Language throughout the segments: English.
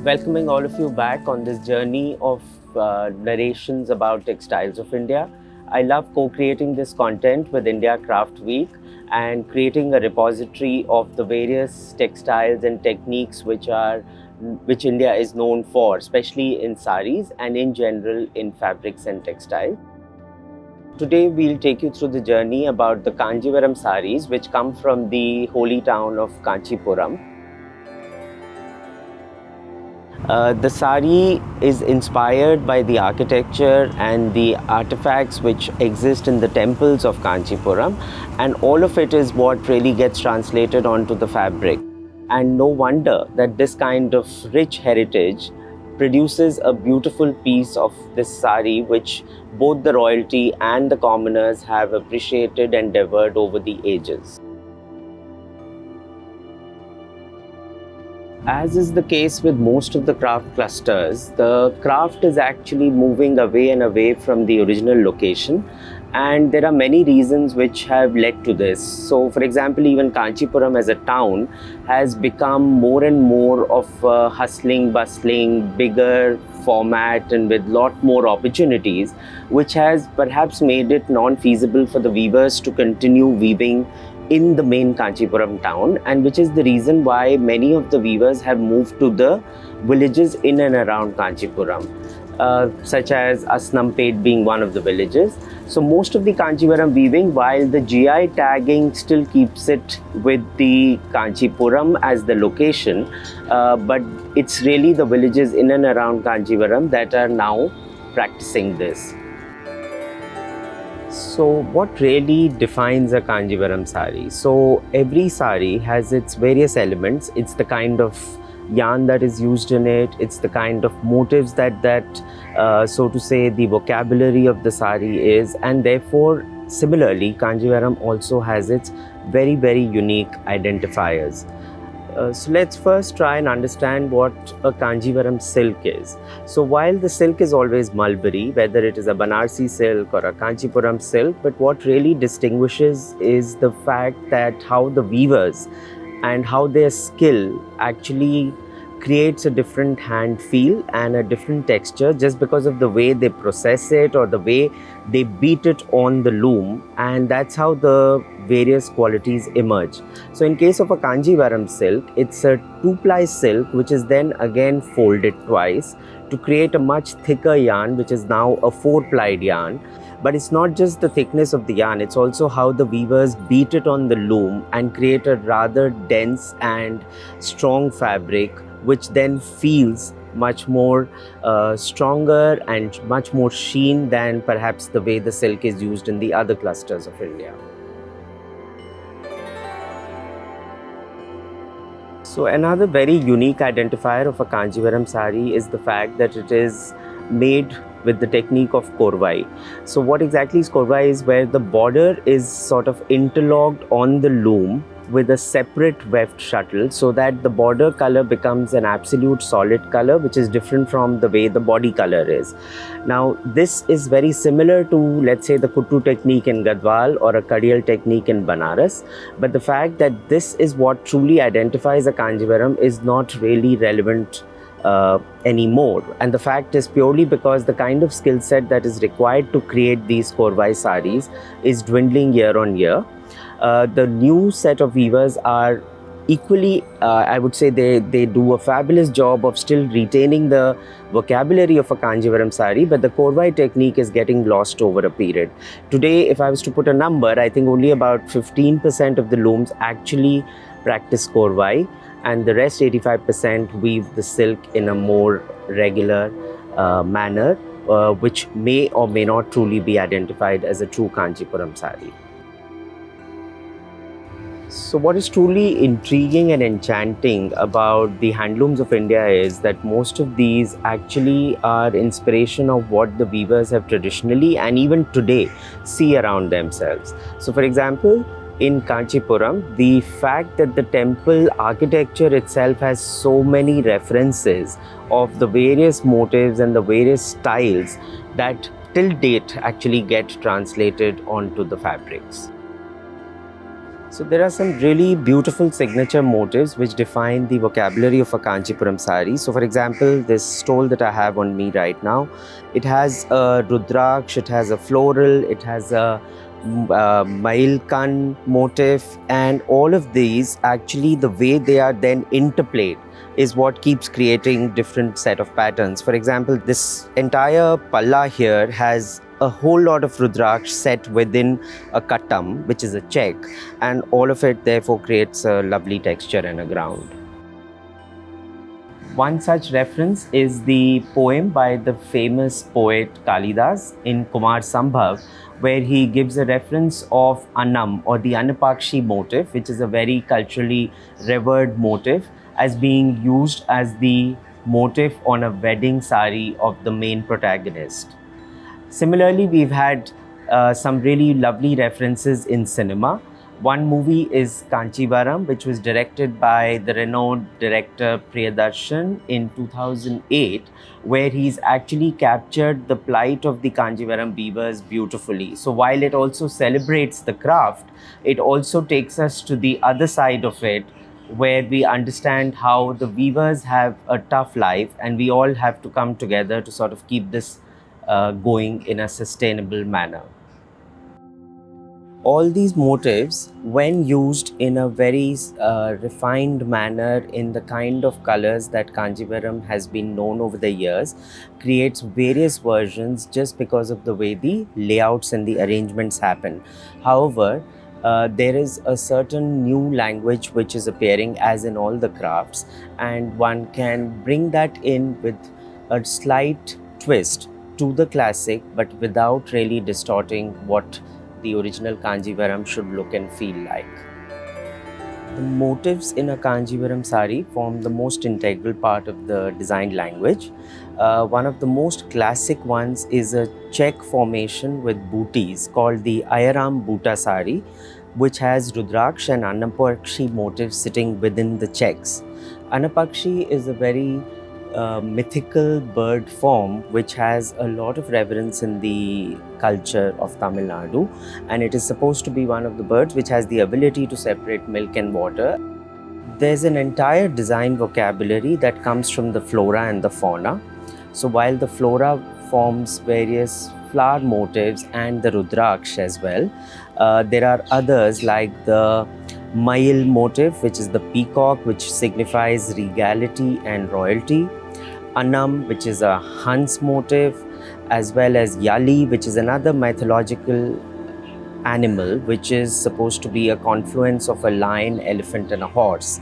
Welcoming all of you back on this journey of narrations about textiles of India. I love co-creating this content with India Craft Week and creating a repository of the various textiles and techniques which India is known for, especially in saris and in general in fabrics and textiles. Today we'll take you through the journey about the Kanjivaram saris, which come from the holy town of Kanchipuram. The sari is inspired by the architecture and the artifacts which exist in the temples of Kanchipuram, and all of it is what really gets translated onto the fabric. And no wonder that this kind of rich heritage produces a beautiful piece of this sari which both the royalty and the commoners have appreciated and devoured over the ages. As is the case with most of the craft clusters, the craft is actually moving away and away from the original location, and there are many reasons which have led to this. So for example, even Kanchipuram as a town has become more and more of a hustling, bustling, bigger format and with lot more opportunities, which has perhaps made it non-feasible for the weavers to continue weaving in the main Kanchipuram town, and which is the reason why many of the weavers have moved to the villages in and around Kanchipuram, such as Asnampet being one of the villages. So most of the Kanjivaram weaving, while the GI tagging still keeps it with the Kanchipuram as the location, but it's really the villages in and around Kanjivaram that are now practicing this. So what really defines a Kanjivaram sari? So every sari has its various elements. It's the kind of yarn that is used in it. It's the kind of motifs that so to say, the vocabulary of the sari is. And therefore, similarly, Kanjivaram also has its very, very unique identifiers. So let's first try and understand what a Kanjivaram silk is. So while the silk is always mulberry, whether it is a Banarsi silk or a Kanchipuram silk, but what really distinguishes is the fact that how the weavers and how their skill actually creates a different hand feel and a different texture just because of the way they process it or the way they beat it on the loom, and that's how the various qualities emerge. So in case of a Kanjivaram silk, it's a 2-ply silk which is then again folded twice to create a much thicker yarn, which is now a 4-plied yarn. But it's not just the thickness of the yarn, it's also how the weavers beat it on the loom and create a rather dense and strong fabric, which then feels much more stronger and much more sheen than perhaps the way the silk is used in the other clusters of India. So another very unique identifier of a Kanjivaram sari is the fact that it is made with the technique of korvai. So what exactly is korvai is where the border is sort of interlocked on the loom with a separate weft shuttle so that the border color becomes an absolute solid color, which is different from the way the body color is. Now this is very similar to, let's say, the Kuttu technique in Gadwal or a Kadiyal technique in Banaras, but the fact that this is what truly identifies a Kanjivaram is not really relevant anymore, and the fact is purely because the kind of skill set that is required to create these korvai saris is dwindling year on year. The new set of weavers are equally, I would say they do a fabulous job of still retaining the vocabulary of a Kanjivaram sari, but the Korvai technique is getting lost over a period. Today, if I was to put a number, I think only about 15% of the looms actually practice Korvai, and the rest 85% weave the silk in a more regular manner, which may or may not truly be identified as a true Kanchipuram sari. So what is truly intriguing and enchanting about the handlooms of India is that most of these actually are inspiration of what the weavers have traditionally and even today see around themselves. So for example, in Kanchipuram, the fact that the temple architecture itself has so many references of the various motifs and the various styles that till date actually get translated onto the fabrics. So there are some really beautiful signature motifs which define the vocabulary of a Kanchipuram sari. So for example, this stole that I have on me right now, it has a Rudraksh, it has a floral, it has a Mailkan motif, and all of these actually the way they are then interplayed is what keeps creating different set of patterns. For example, this entire palla here has a whole lot of Rudraksh set within a kattam, which is a check, and all of it therefore creates a lovely texture and a ground. One such reference is the poem by the famous poet Kalidas in Kumar Sambhav, where he gives a reference of Annam or the Annapakshi motif, which is a very culturally revered motif, as being used as the motif on a wedding sari of the main protagonist. Similarly, we've had some really lovely references in cinema. One movie is Kanjivaram, which was directed by the renowned director Priyadarshan in 2008, where he's actually captured the plight of the Kanjivaram weavers beautifully. So while it also celebrates the craft, it also takes us to the other side of it, where we understand how the weavers have a tough life and we all have to come together to sort of keep this going in a sustainable manner. All these motifs, when used in a very refined manner in the kind of colors that Kanjivaram has been known over the years, creates various versions just because of the way the layouts and the arrangements happen. However, there is a certain new language which is appearing as in all the crafts, and one can bring that in with a slight twist to the classic, but without really distorting what the original Kanjivaram should look and feel like. The motifs in a Kanjivaram sari form the most integral part of the design language. One of the most classic ones is a check formation with booties called the Ayaram Bhuta sari, which has Rudraksh and Annapakshi motifs sitting within the checks. Annapakshi is a very mythical bird form which has a lot of reverence in the culture of Tamil Nadu, and it is supposed to be one of the birds which has the ability to separate milk and water. There's an entire design vocabulary that comes from the flora and the fauna. So while the flora forms various flower motifs and the Rudraksh as well, there are others like the Mail motif, which is the peacock, which signifies regality and royalty. Annam, which is a Hans motif, as well as Yali, which is another mythological animal, which is supposed to be a confluence of a lion, elephant, and a horse.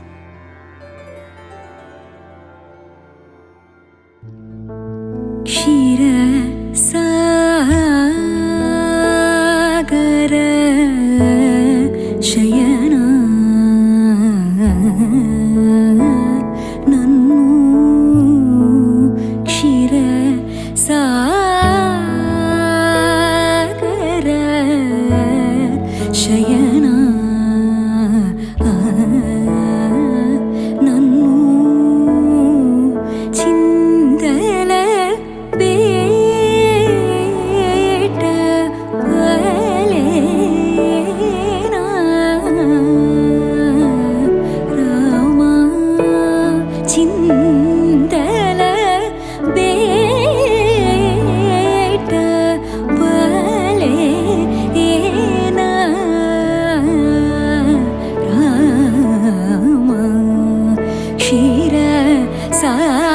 sari.